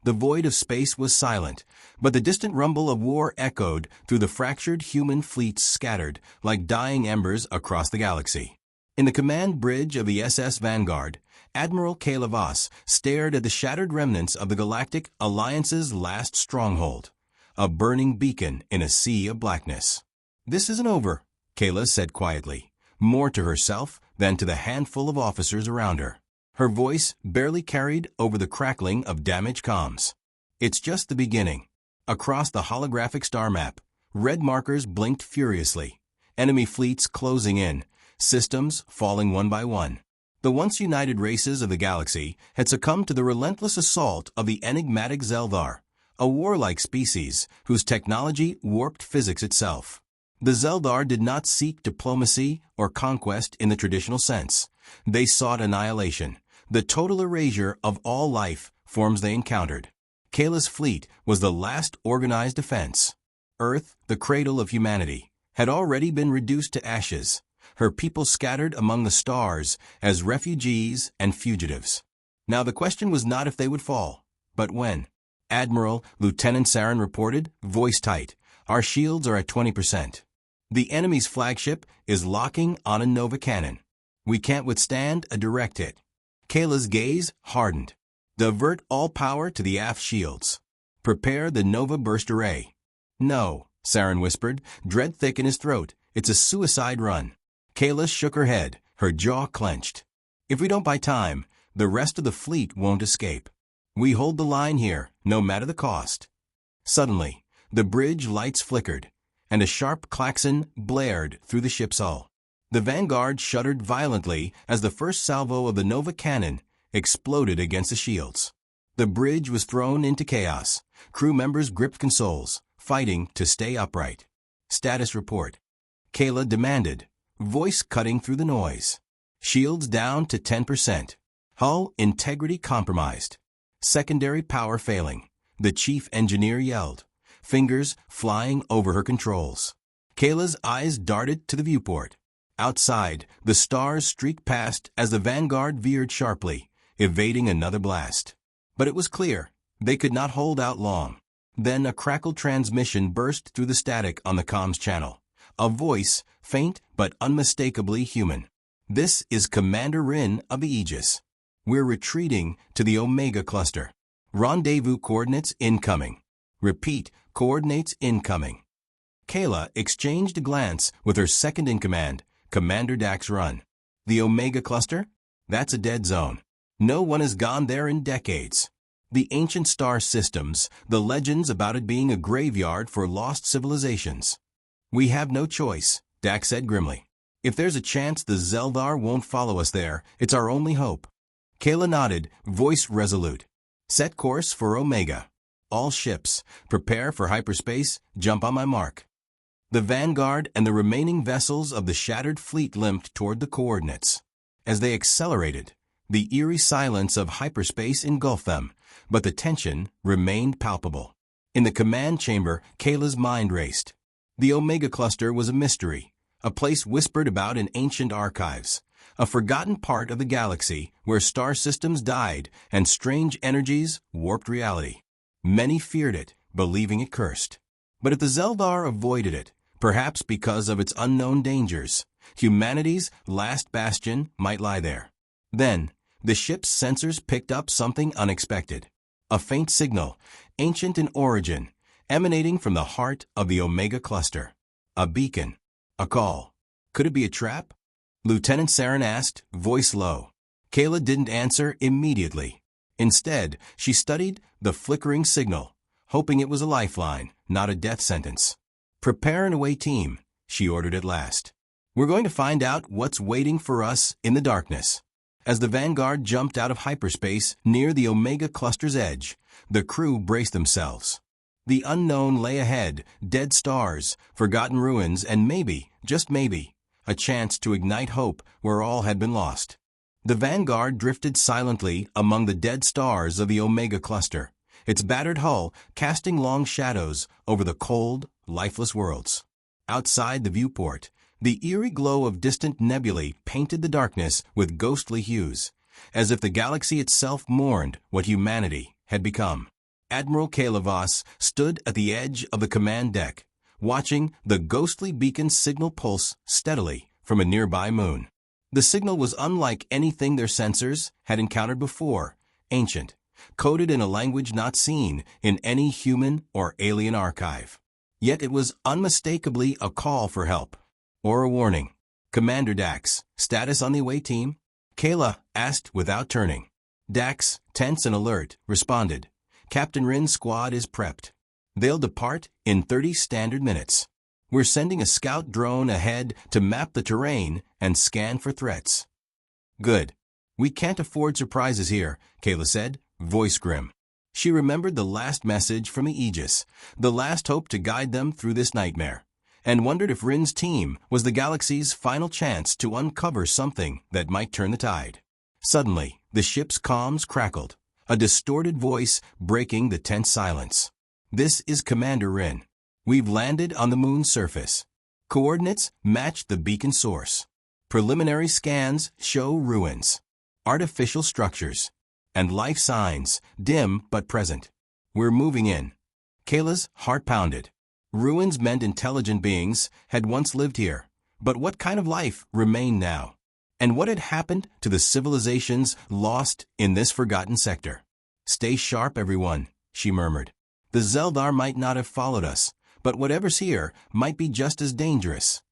The void of space was silent, but the distant rumble of war echoed through the fractured human fleets scattered like dying embers across the galaxy. In the command bridge of the SS Vanguard, Admiral Kayla Voss stared at the shattered remnants of the Galactic Alliance's last stronghold, a burning beacon in a sea of blackness. "This isn't over," Kayla said quietly, more to herself than to the handful of officers around her. Her voice barely carried over the crackling of damaged comms. "It's just the beginning." Across the holographic star map, red markers blinked furiously, enemy fleets closing in, systems falling one by one. The once united races of the galaxy had succumbed to the relentless assault of the enigmatic Zeldar, a warlike species whose technology warped physics itself. The Zeldar did not seek diplomacy or conquest in the traditional sense. They sought annihilation, the total erasure of all life forms they encountered. Kayla's fleet was the last organized defense. Earth, the cradle of humanity, had already been reduced to ashes, her people scattered among the stars as refugees and fugitives. Now the question was not if they would fall, but when. Admiral Lieutenant Saren reported, voice tight, "Our shields are at 20%. The enemy's flagship is locking on a Nova cannon. We can't withstand a direct hit." Kayla's gaze hardened. "Divert all power to the aft shields. Prepare the Nova burst array." "No," Saren whispered, dread thick in his throat. "It's a suicide run." Kayla shook her head, her jaw clenched. "If we don't buy time, the rest of the fleet won't escape. We hold the line here, no matter the cost." Suddenly, the bridge lights flickered, and a sharp klaxon blared through the ship's hull. The Vanguard shuddered violently as the first salvo of the Nova cannon exploded against the shields. The bridge was thrown into chaos. Crew members gripped consoles, fighting to stay upright. "Status report," Kayla demanded, voice cutting through the noise. "Shields down to 10%. Hull integrity compromised. Secondary power failing," the chief engineer yelled, fingers flying over her controls. Kayla's eyes darted to the viewport. Outside, the stars streaked past as the Vanguard veered sharply, evading another blast. But it was clear, they could not hold out long. Then a crackled transmission burst through the static on the comms channel. A voice, faint but unmistakably human. "This is Commander Rin of the Aegis. We're retreating to the Omega Cluster. Rendezvous coordinates incoming. Repeat, coordinates incoming." Kayla exchanged a glance with her second-in-command, Commander Dax Run. "The Omega Cluster? That's a dead zone. No one has gone there in decades. The ancient star systems, the legends about it being a graveyard for lost civilizations." "We have no choice," Dax said grimly. "If there's a chance the Zeldar won't follow us there, it's our only hope." Kayla nodded, voice resolute. "Set course for Omega. All ships, prepare for hyperspace, jump on my mark." The Vanguard and the remaining vessels of the shattered fleet limped toward the coordinates. As they accelerated, the eerie silence of hyperspace engulfed them, but the tension remained palpable. In the command chamber, Kayla's mind raced. The Omega Cluster was a mystery, a place whispered about in ancient archives, a forgotten part of the galaxy where star systems died and strange energies warped reality. Many feared it, believing it cursed. But if the Zeldar avoided it, perhaps because of its unknown dangers, humanity's last bastion might lie there. Then, the ship's sensors picked up something unexpected. A faint signal, ancient in origin, emanating from the heart of the Omega Cluster. A beacon. A call. Could it be a trap? Lieutenant Saren asked, voice low. Kayla didn't answer immediately. Instead, she studied the flickering signal, hoping it was a lifeline, not a death sentence. "Prepare an away team," she ordered at last. "We're going to find out what's waiting for us in the darkness." As the Vanguard jumped out of hyperspace near the Omega Cluster's edge, the crew braced themselves. The unknown lay ahead, dead stars, forgotten ruins, and maybe, just maybe, a chance to ignite hope where all had been lost. The Vanguard drifted silently among the dead stars of the Omega Cluster, its battered hull casting long shadows over the cold, lifeless worlds. Outside the viewport, the eerie glow of distant nebulae painted the darkness with ghostly hues, as if the galaxy itself mourned what humanity had become. Admiral Kayla Voss stood at the edge of the command deck, watching the ghostly beacon's signal pulse steadily from a nearby moon. The signal was unlike anything their sensors had encountered before, ancient, coded in a language not seen in any human or alien archive. Yet it was unmistakably a call for help, or a warning. "Commander Dax, status on the away team?" Kayla asked without turning. Dax, tense and alert, responded, "Captain Rin's squad is prepped. They'll depart in 30 standard minutes. We're sending a scout drone ahead to map the terrain and scan for threats." "Good. We can't afford surprises here," Kayla said, voice grim. She remembered the last message from the Aegis, the last hope to guide them through this nightmare, and wondered if Rin's team was the galaxy's final chance to uncover something that might turn the tide. Suddenly, the ship's comms crackled, a distorted voice breaking the tense silence. "This is Commander Rin. We've landed on the moon's surface. Coordinates match the beacon source. Preliminary scans show ruins, artificial structures, and life signs, dim but present. We're moving in." Kayla's heart pounded. Ruins meant intelligent beings had once lived here, but what kind of life remained now? And what had happened to the civilizations lost in this forgotten sector? "Stay sharp, everyone," she murmured. "The Zeldar might not have followed us, but whatever's here might be just as dangerous."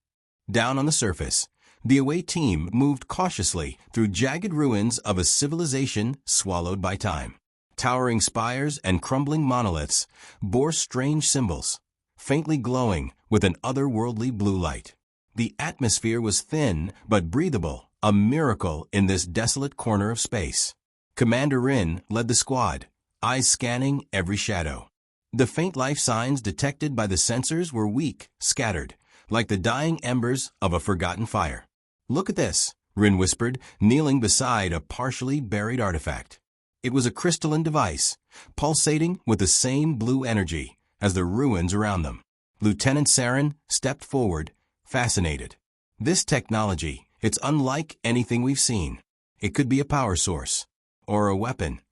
Down on the surface, the away team moved cautiously through jagged ruins of a civilization swallowed by time. Towering spires and crumbling monoliths bore strange symbols, faintly glowing with an otherworldly blue light. The atmosphere was thin but breathable, a miracle in this desolate corner of space. Commander Rin led the squad, eyes scanning every shadow. The faint life signs detected by the sensors were weak, scattered, like the dying embers of a forgotten fire. "Look at this," Rin whispered, kneeling beside a partially buried artifact. It was a crystalline device, pulsating with the same blue energy as the ruins around them. Lieutenant Saren stepped forward, fascinated. "This technology, it's unlike anything we've seen. It could be a power source, or a weapon."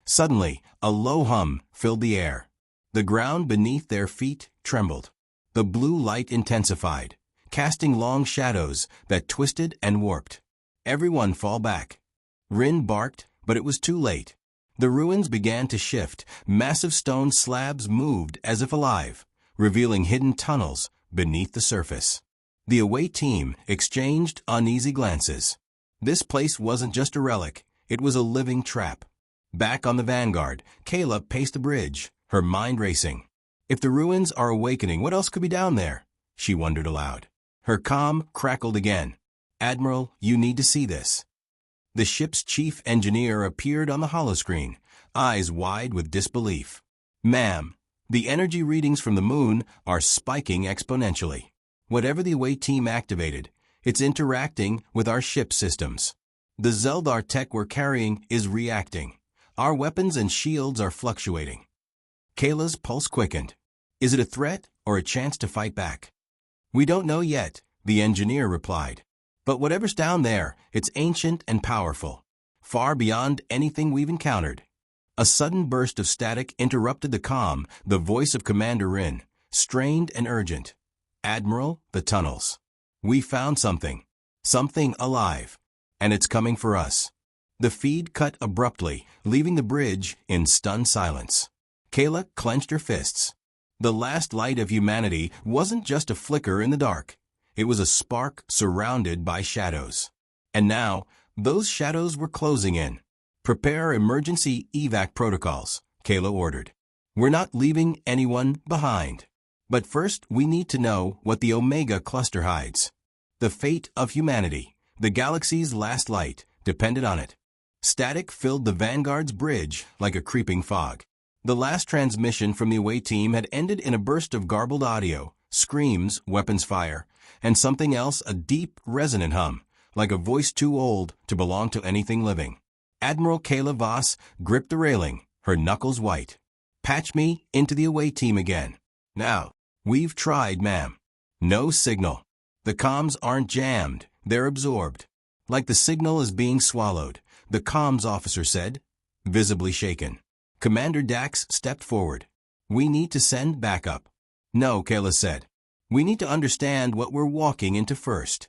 Suddenly, a low hum filled the air. The ground beneath their feet trembled. The blue light intensified, casting long shadows that twisted and warped. "Everyone fall back." Rin barked, but it was too late. The ruins began to shift. Massive stone slabs moved as if alive, revealing hidden tunnels beneath the surface. The away team exchanged uneasy glances. This place wasn't just a relic, it was a living trap. Back on the Vanguard, Kayla paced the bridge, her mind racing. If the ruins are awakening, what else could be down there? She wondered aloud. Her comm crackled again. "Admiral, you need to see this." The ship's chief engineer appeared on the holoscreen, eyes wide with disbelief. "Ma'am, the energy readings from the moon are spiking exponentially. Whatever the away team activated, it's interacting with our ship systems. The Zeldar tech we're carrying is reacting. Our weapons and shields are fluctuating." Kayla's pulse quickened. "Is it a threat or a chance to fight back?" "We don't know yet," the engineer replied. "But whatever's down there, it's ancient and powerful, far beyond anything we've encountered." A sudden burst of static interrupted the calm, the voice of Commander Rin, strained and urgent. "Admiral, the tunnels. We found something. Something alive. And it's coming for us." The feed cut abruptly, leaving the bridge in stunned silence. Kayla clenched her fists. The last light of humanity wasn't just a flicker in the dark. It was a spark surrounded by shadows. And now, those shadows were closing in. "Prepare emergency evac protocols," Kayla ordered. "We're not leaving anyone behind. But first, we need to know what the Omega Cluster hides. The fate of humanity, the galaxy's last light, depended on it." Static filled the Vanguard's bridge like a creeping fog. The last transmission from the away team had ended in a burst of garbled audio, screams, weapons fire, and something else, a deep, resonant hum, like a voice too old to belong to anything living. Admiral Kayla Voss gripped the railing, her knuckles white. "Patch me into the away team again. Now." "We've tried, ma'am. No signal. The comms aren't jammed, they're absorbed. Like the signal is being swallowed," the comms officer said, visibly shaken. Commander Dax stepped forward. "We need to send backup." "No," Kayla said. "We need to understand what we're walking into first."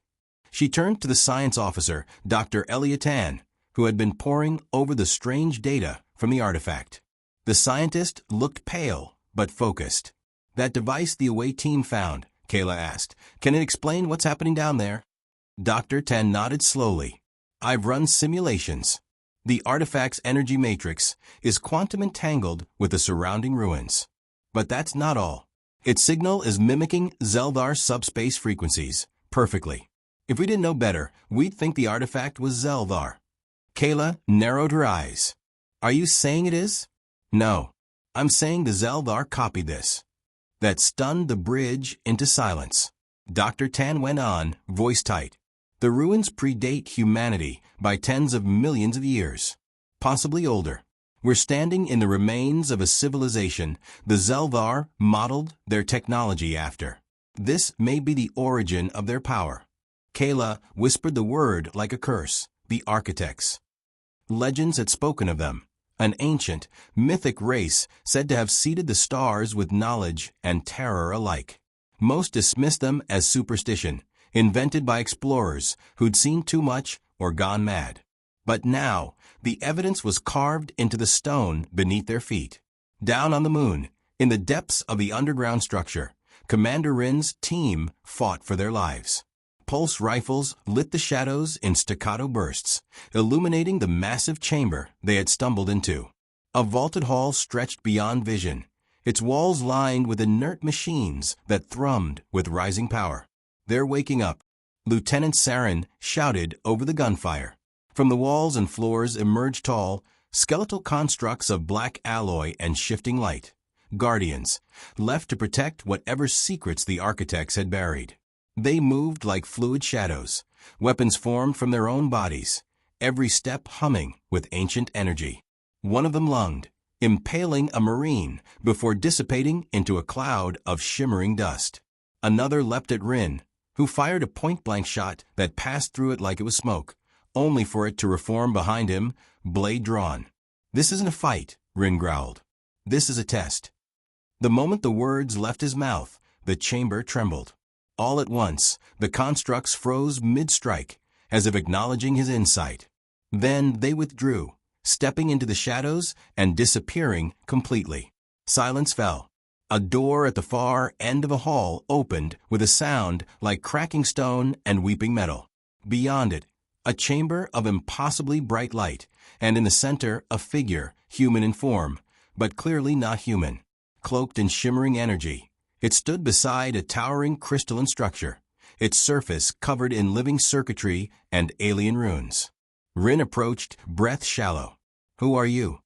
She turned to the science officer, Dr. Elliottan, who had been poring over the strange data from the artifact. The scientist looked pale, but focused. "That device the away team found," Kayla asked. "Can it explain what's happening down there?" Dr. Tan nodded slowly. "I've run simulations. The artifact's energy matrix is quantum entangled with the surrounding ruins. But that's not all. Its signal is mimicking Zeldar subspace frequencies perfectly. If we didn't know better, we'd think the artifact was Zeldar." Kayla narrowed her eyes. "Are you saying it is?" "No. I'm saying the Zeldar copied this." That stunned the bridge into silence. Dr. Tan went on, voice tight. "The ruins predate humanity by tens of millions of years, possibly older. We're standing in the remains of a civilization the Zeldar modeled their technology after. This may be the origin of their power." Kayla whispered the word like a curse. The architects. Legends had spoken of them. An ancient, mythic race said to have seeded the stars with knowledge and terror alike. Most dismissed them as superstition, invented by explorers who'd seen too much or gone mad. But now, the evidence was carved into the stone beneath their feet. Down on the moon, in the depths of the underground structure, Commander Rin's team fought for their lives. Pulse rifles lit the shadows in staccato bursts, illuminating the massive chamber they had stumbled into. A vaulted hall stretched beyond vision, its walls lined with inert machines that thrummed with rising power. "They're waking up," Lieutenant Sarin shouted over the gunfire. From the walls and floors emerged tall, skeletal constructs of black alloy and shifting light. Guardians, left to protect whatever secrets the architects had buried. They moved like fluid shadows, weapons formed from their own bodies, every step humming with ancient energy. One of them lunged, impaling a Marine before dissipating into a cloud of shimmering dust. Another leapt at Rin, who fired a point-blank shot that passed through it like it was smoke, only for it to reform behind him, blade drawn. "This isn't a fight," Rin growled. "This is a test." The moment the words left his mouth, the chamber trembled. All at once, the constructs froze mid-strike, as if acknowledging his insight. Then they withdrew, stepping into the shadows and disappearing completely. Silence fell. A door at the far end of a hall opened with a sound like cracking stone and weeping metal. Beyond it, a chamber of impossibly bright light, and in the center a figure, human in form, but clearly not human. Cloaked in shimmering energy, it stood beside a towering crystalline structure, its surface covered in living circuitry and alien runes. Rin approached, breath shallow. "Who are you?"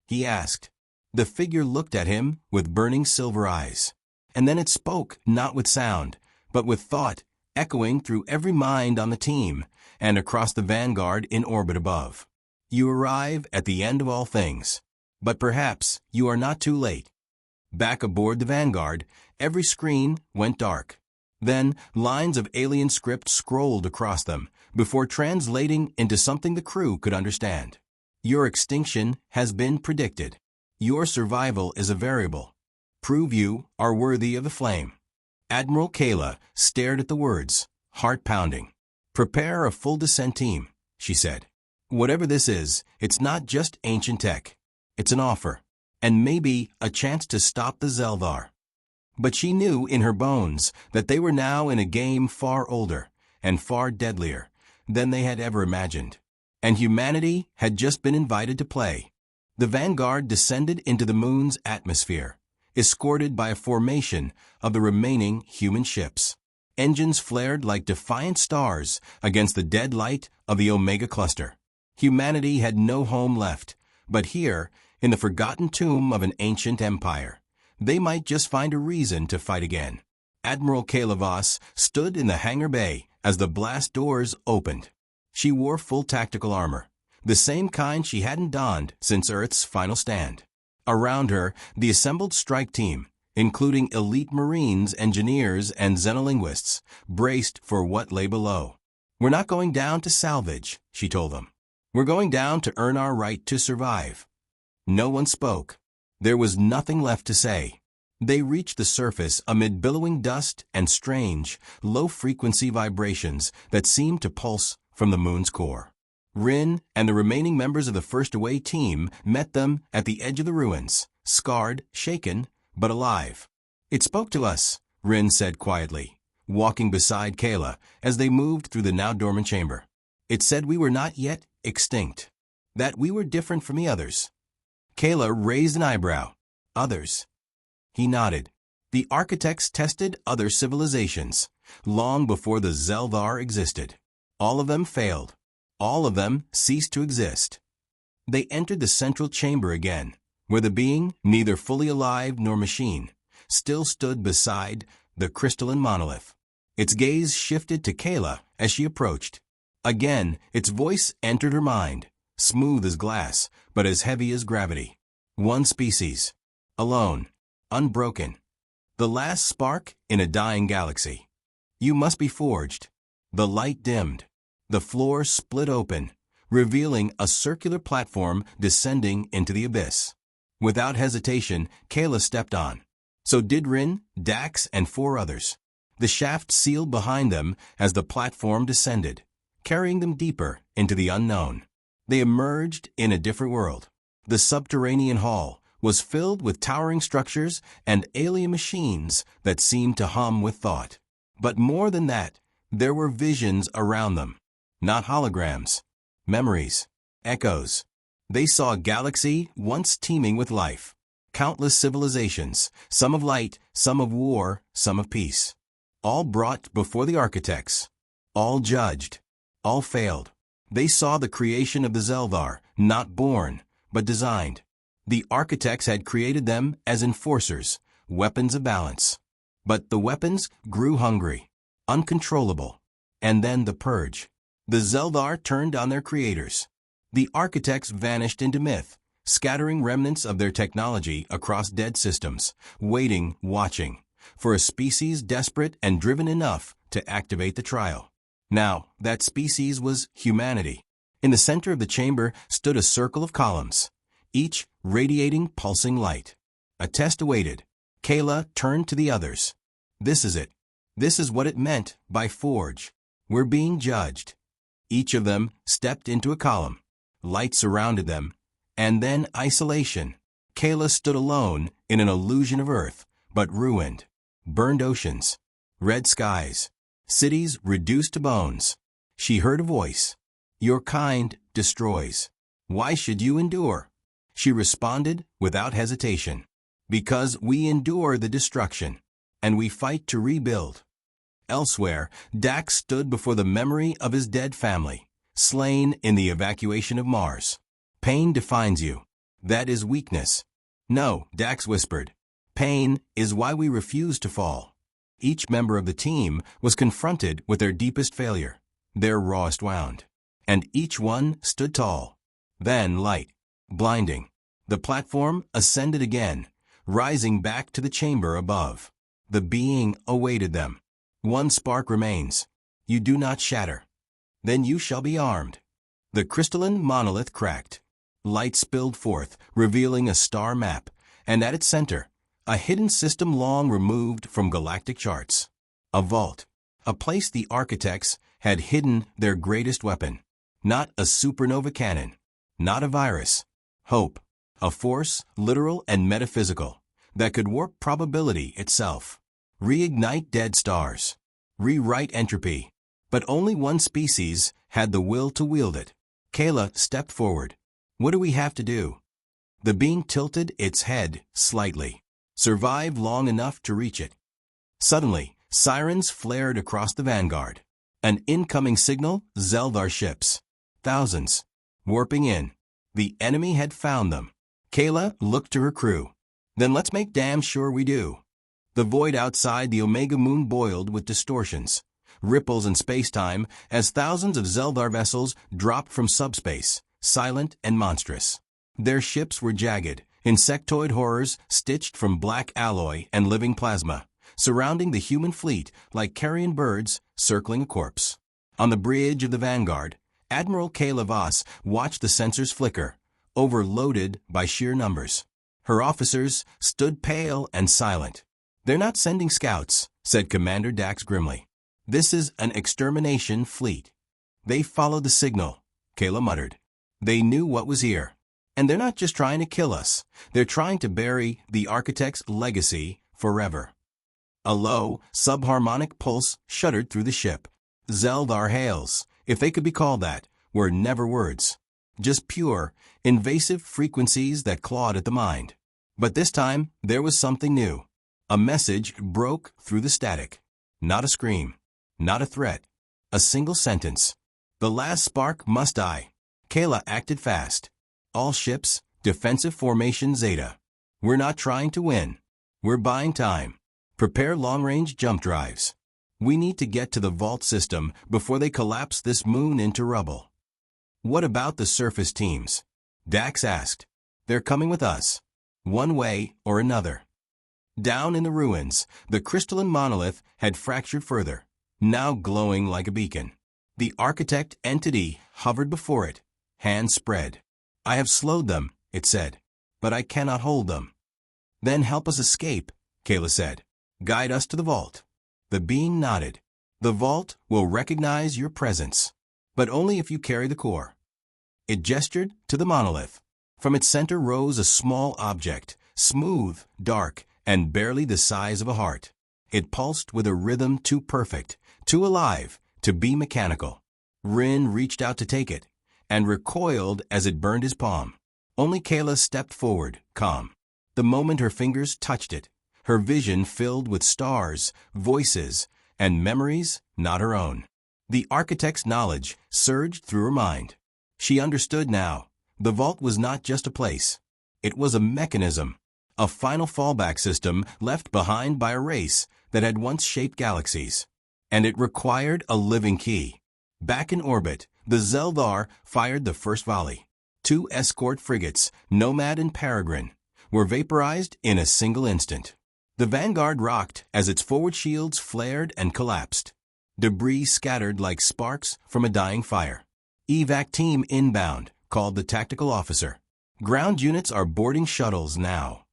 he asked. The figure looked at him with burning silver eyes. And then it spoke, not with sound, but with thought, echoing through every mind on the team and across the vanguard in orbit above. "You arrive at the end of all things, but perhaps you are not too late." Back aboard the Vanguard, every screen went dark. Then lines of alien script scrolled across them before translating into something the crew could understand. "Your extinction has been predicted. Your survival is a variable. Prove you are worthy of the flame." Admiral Kayla stared at the words, heart pounding. "Prepare a full descent team," she said. "Whatever this is, it's not just ancient tech. It's an offer. And maybe a chance to stop the Zeldar." But she knew in her bones that they were now in a game far older and far deadlier than they had ever imagined. And humanity had just been invited to play. The Vanguard descended into the moon's atmosphere, escorted by a formation of the remaining human ships. Engines flared like defiant stars against the dead light of the Omega Cluster. Humanity had no home left, but here, in the forgotten tomb of an ancient empire, they might just find a reason to fight again. Admiral Kayla Voss stood in the hangar bay as the blast doors opened. She wore full tactical armor, the same kind she hadn't donned since Earth's final stand. Around her, the assembled strike team, including elite Marines, engineers, and xenolinguists, braced for what lay below. "We're not going down to salvage," she told them. "We're going down to earn our right to survive." No one spoke. There was nothing left to say. They reached the surface amid billowing dust and strange, low-frequency vibrations that seemed to pulse from the moon's core. Rin and the remaining members of the first away team met them at the edge of the ruins, scarred, shaken, but alive. "It spoke to us," Rin said quietly, walking beside Kayla as they moved through the now-dormant chamber. "It said we were not yet extinct, that we were different from the others." Kayla raised an eyebrow. "Others?" He nodded. "The architects tested other civilizations, long before the Zeldar existed. All of them failed. All of them ceased to exist." They entered the central chamber again, where the being, neither fully alive nor machine, still stood beside the crystalline monolith. Its gaze shifted to Kayla as she approached. Again, its voice entered her mind, smooth as glass, but as heavy as gravity. One species. Alone. Unbroken. The last spark in a dying galaxy. You must be forged. The light dimmed. The floor split open, revealing a circular platform descending into the abyss. Without hesitation, Kayla stepped on. So did Rin, Dax, and 4 others. The shaft sealed behind them as the platform descended, carrying them deeper into the unknown. They emerged in a different world. The subterranean hall was filled with towering structures and alien machines that seemed to hum with thought. But more than that, there were visions around them. Not holograms. Memories. Echoes. They saw a galaxy once teeming with life. Countless civilizations, some of light, some of war, some of peace. All brought before the architects. All judged. All failed. They saw the creation of the Zeldar, not born, but designed. The architects had created them as enforcers, weapons of balance. But the weapons grew hungry, uncontrollable. And then the purge. The Zeldar turned on their creators. The architects vanished into myth, scattering remnants of their technology across dead systems, waiting, watching, for a species desperate and driven enough to activate the trial. Now, that species was humanity. In the center of the chamber stood a circle of columns, each radiating pulsing light. A test awaited. Kayla turned to the others. "This is it. This is what it meant by forge. We're being judged." Each of them stepped into a column. Light surrounded them, and then isolation. Kayla stood alone in an illusion of Earth, but ruined. Burned oceans, red skies, cities reduced to bones. She heard a voice. "Your kind destroys. Why should you endure?" She responded without hesitation. "Because we endure the destruction, and we fight to rebuild." Elsewhere, Dax stood before the memory of his dead family, slain in the evacuation of Mars. "Pain defines you. That is weakness." "No," Dax whispered. "Pain is why we refuse to fall." Each member of the team was confronted with their deepest failure, their rawest wound. And each one stood tall. Then light. Blinding. The platform ascended again, rising back to the chamber above. The being awaited them. "One spark remains. You do not shatter. Then you shall be armed." The crystalline monolith cracked. Light spilled forth, revealing a star map, and at its center, a hidden system long removed from galactic charts. A vault. A place the architects had hidden their greatest weapon. Not a supernova cannon. Not a virus. Hope. A force, literal and metaphysical, that could warp probability itself. Reignite dead stars. Rewrite entropy. But only one species had the will to wield it. Kayla stepped forward. "What do we have to do?" The being tilted its head slightly. "Survive long enough to reach it." Suddenly, sirens flared across the vanguard. An incoming signal, Zeldar ships. Thousands. Warping in. The enemy had found them. Kayla looked to her crew. "Then let's make damn sure we do." The void outside the Omega Moon boiled with distortions, ripples in space-time as thousands of Zeldar vessels dropped from subspace, silent and monstrous. Their ships were jagged, insectoid horrors stitched from black alloy and living plasma, surrounding the human fleet like carrion birds circling a corpse. On the bridge of the Vanguard, Admiral Kayla Voss watched the sensors flicker, overloaded by sheer numbers. Her officers stood pale and silent. "They're not sending scouts," said Commander Dax grimly. "This is an extermination fleet." "They followed the signal," Kayla muttered. "They knew what was here. And they're not just trying to kill us. They're trying to bury the Architect's legacy forever." A low, subharmonic pulse shuddered through the ship. Zeldar hails, if they could be called that, were never words. Just pure, invasive frequencies that clawed at the mind. But this time, there was something new. A message broke through the static. Not a scream. Not a threat. A single sentence. "The last spark must die." Kayla acted fast. "All ships, defensive formation Zeta. We're not trying to win. We're buying time. Prepare long-range jump drives. We need to get to the vault system before they collapse this moon into rubble." "What about the surface teams?" Dax asked. "They're coming with us. One way or another." Down in the ruins, the crystalline monolith had fractured further, now glowing like a beacon. The Architect entity hovered before it, hands spread. "I have slowed them," it said, "but I cannot hold them." "Then help us escape," Kayla said. "Guide us to the vault." The being nodded. "The vault will recognize your presence, but only if you carry the core." It gestured to the monolith. From its center rose a small object, smooth, dark, and barely the size of a heart. It pulsed with a rhythm too perfect, too alive, to be mechanical. Rin reached out to take it, and recoiled as it burned his palm. Only Kayla stepped forward, calm. The moment her fingers touched it, her vision filled with stars, voices, and memories not her own. The Architect's knowledge surged through her mind. She understood now. The vault was not just a place. It was a mechanism, a final fallback system left behind by a race that had once shaped galaxies. And it required a living key. Back in orbit, the Zeldar fired the first volley. 2 escort frigates, Nomad and Peregrine, were vaporized in a single instant. The Vanguard rocked as its forward shields flared and collapsed. Debris scattered like sparks from a dying fire. "Evac team inbound," called the tactical officer. "Ground units are boarding shuttles now."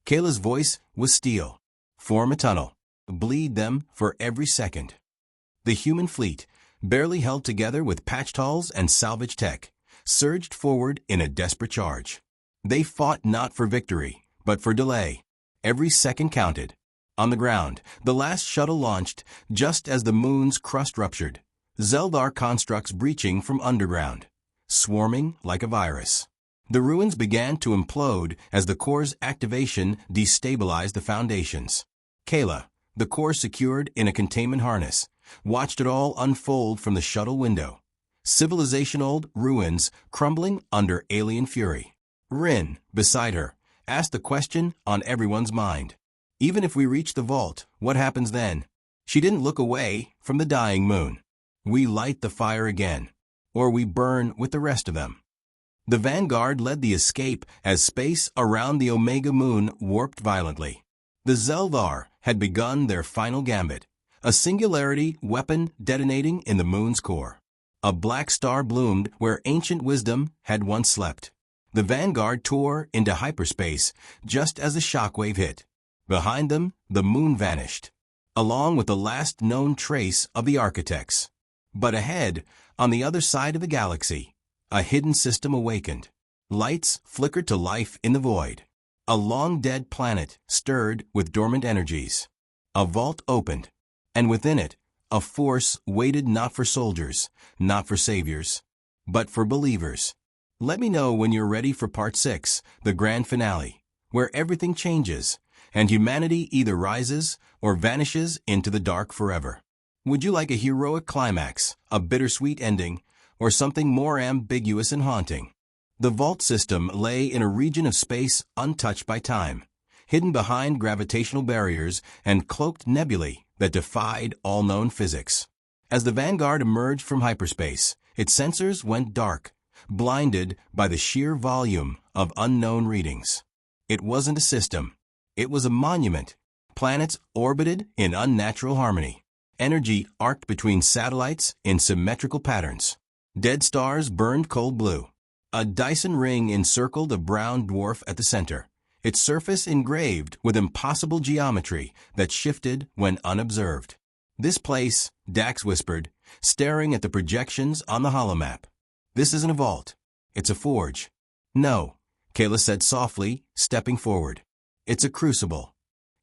Kayla's voice was steel. "Form a tunnel. Bleed them for every second." The human fleet, barely held together with patch hulls and salvage tech, surged forward in a desperate charge. They fought not for victory, but for delay. Every second counted. On the ground, the last shuttle launched just as the moon's crust ruptured. Zeldar constructs breaching from underground, swarming like a virus. The ruins began to implode as the core's activation destabilized the foundations. Kayla, the core secured in a containment harness, watched it all unfold from the shuttle window. Civilization-old ruins crumbling under alien fury. Rin, beside her, asked the question on everyone's mind. "Even if we reach the vault, what happens then?" She didn't look away from the dying moon. "We light the fire again, or we burn with the rest of them." The Vanguard led the escape as space around the Omega moon warped violently. The Zeldar had begun their final gambit, a singularity weapon detonating in the moon's core. A black star bloomed where ancient wisdom had once slept. The Vanguard tore into hyperspace just as the shockwave hit. Behind them, the moon vanished, along with the last known trace of the Architects. But ahead, on the other side of the galaxy, a hidden system awakened. Lights flickered to life in the void. A long-dead planet stirred with dormant energies. A vault opened, and within it, a force waited not for soldiers, not for saviors, but for believers. Let me know when you're ready for Part 6, the grand finale, where everything changes, and humanity either rises or vanishes into the dark forever. Would you like a heroic climax, a bittersweet ending, or something more ambiguous and haunting? The vault system lay in a region of space untouched by time, hidden behind gravitational barriers and cloaked nebulae that defied all known physics. As the Vanguard emerged from hyperspace, its sensors went dark, blinded by the sheer volume of unknown readings. It wasn't a system. It was a monument. Planets orbited in unnatural harmony. Energy arced between satellites in symmetrical patterns. Dead stars burned cold blue. A Dyson ring encircled a brown dwarf at the center, its surface engraved with impossible geometry that shifted when unobserved. "This place," Dax whispered, staring at the projections on the holomap. "This isn't a vault. It's a forge." "No," Kayla said softly, stepping forward. "It's a crucible."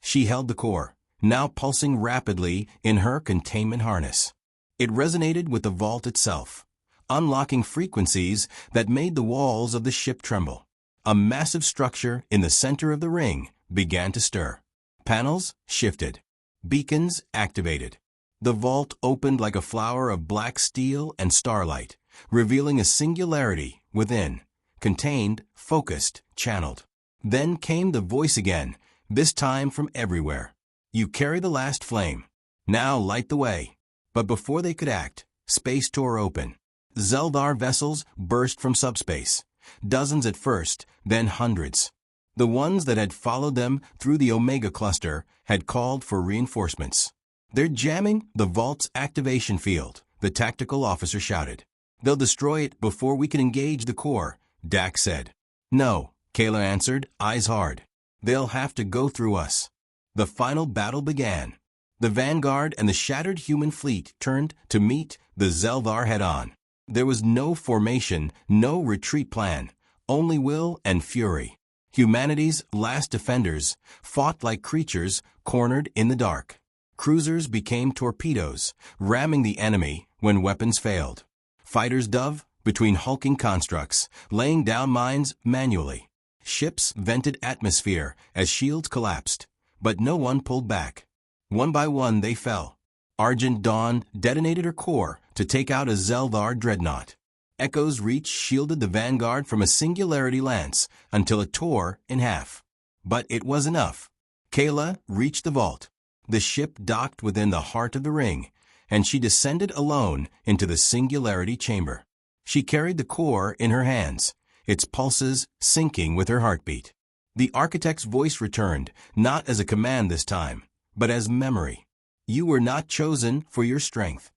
She held the core, now pulsing rapidly in her containment harness. It resonated with the vault itself, unlocking frequencies that made the walls of the ship tremble. A massive structure in the center of the ring began to stir. Panels shifted. Beacons activated. The vault opened like a flower of black steel and starlight, revealing a singularity within, contained, focused, channeled. Then came the voice again, this time from everywhere. "You carry the last flame. Now light the way." But before they could act, space tore open. Zeldar vessels burst from subspace. Dozens at first, then hundreds. The ones that had followed them through the Omega Cluster had called for reinforcements. "They're jamming the vault's activation field," the tactical officer shouted. "They'll destroy it before we can engage the core," Dax said. "No," Kayla answered, eyes hard. "They'll have to go through us." The final battle began. The Vanguard and the shattered human fleet turned to meet the Zeldar head-on. There was no formation, no retreat plan, only will and fury. Humanity's last defenders fought like creatures cornered in the dark. Cruisers became torpedoes, ramming the enemy when weapons failed. Fighters dove between hulking constructs, laying down mines manually. Ships vented atmosphere as shields collapsed, but no one pulled back. One by one they fell. Argent Dawn detonated her core to take out a Zeldar dreadnought. Echo's reach shielded the Vanguard from a singularity lance until it tore in half. But it was enough. Kayla reached the vault. The ship docked within the heart of the ring, and she descended alone into the singularity chamber. She carried the core in her hands, its pulses syncing with her heartbeat. The architect's voice returned, not as a command this time, but as memory. "You were not chosen for your strength.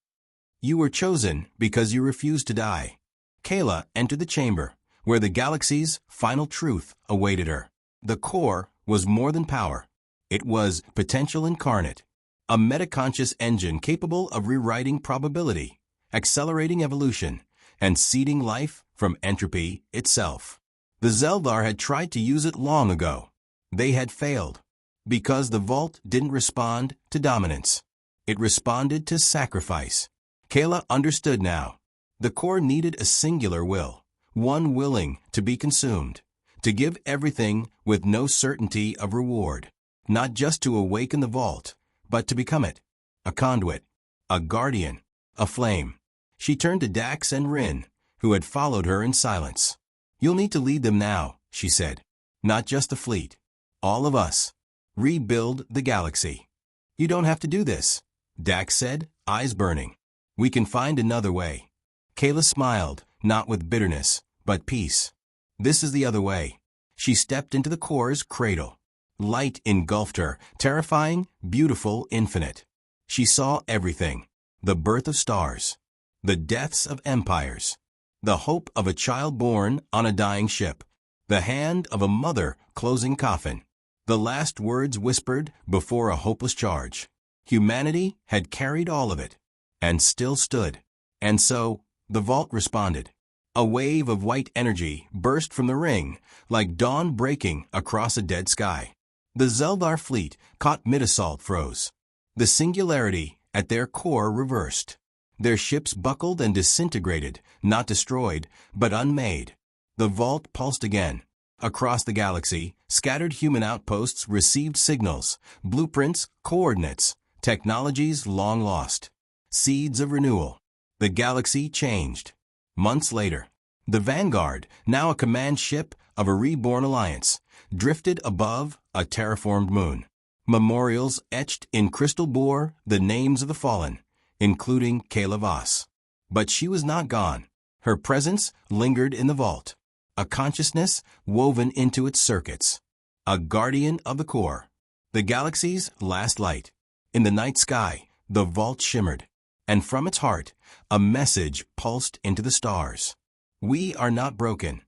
You were chosen because you refused to die." Kayla entered the chamber, where the galaxy's final truth awaited her. The core was more than power. It was potential incarnate, a metaconscious engine capable of rewriting probability, accelerating evolution, and seeding life from entropy itself. The Zeldar had tried to use it long ago. They had failed, because the vault didn't respond to dominance. It responded to sacrifice. Kayla understood now. The core needed a singular will, one willing to be consumed, to give everything with no certainty of reward, not just to awaken the vault, but to become it, a conduit, a guardian, a flame. She turned to Dax and Rin, who had followed her in silence. "You'll need to lead them now," she said. "Not just the fleet. All of us. Rebuild the galaxy." "You don't have to do this," Dax said, eyes burning. "We can find another way." Kayla smiled, not with bitterness, but peace. "This is the other way." She stepped into the core's cradle. Light engulfed her, terrifying, beautiful, infinite. She saw everything: the birth of stars, the deaths of empires, the hope of a child born on a dying ship, the hand of a mother closing coffin, the last words whispered before a hopeless charge. Humanity had carried all of it, and still stood. And so, the vault responded. A wave of white energy burst from the ring, like dawn breaking across a dead sky. The Zeldar fleet, caught mid-assault, froze. The singularity at their core reversed. Their ships buckled and disintegrated, not destroyed, but unmade. The vault pulsed again. Across the galaxy, scattered human outposts received signals, blueprints, coordinates, technologies long lost. Seeds of renewal. The galaxy changed. Months later, the Vanguard, now a command ship of a reborn alliance, drifted above a terraformed moon. Memorials etched in crystal bore the names of the fallen, including Kayla Voss. But she was not gone. Her presence lingered in the vault, a consciousness woven into its circuits, a guardian of the core, the galaxy's last light. In the night sky, the vault shimmered, and from its heart, a message pulsed into the stars. We are not broken.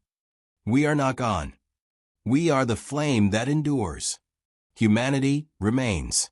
We are not gone. We are the flame that endures. Humanity remains.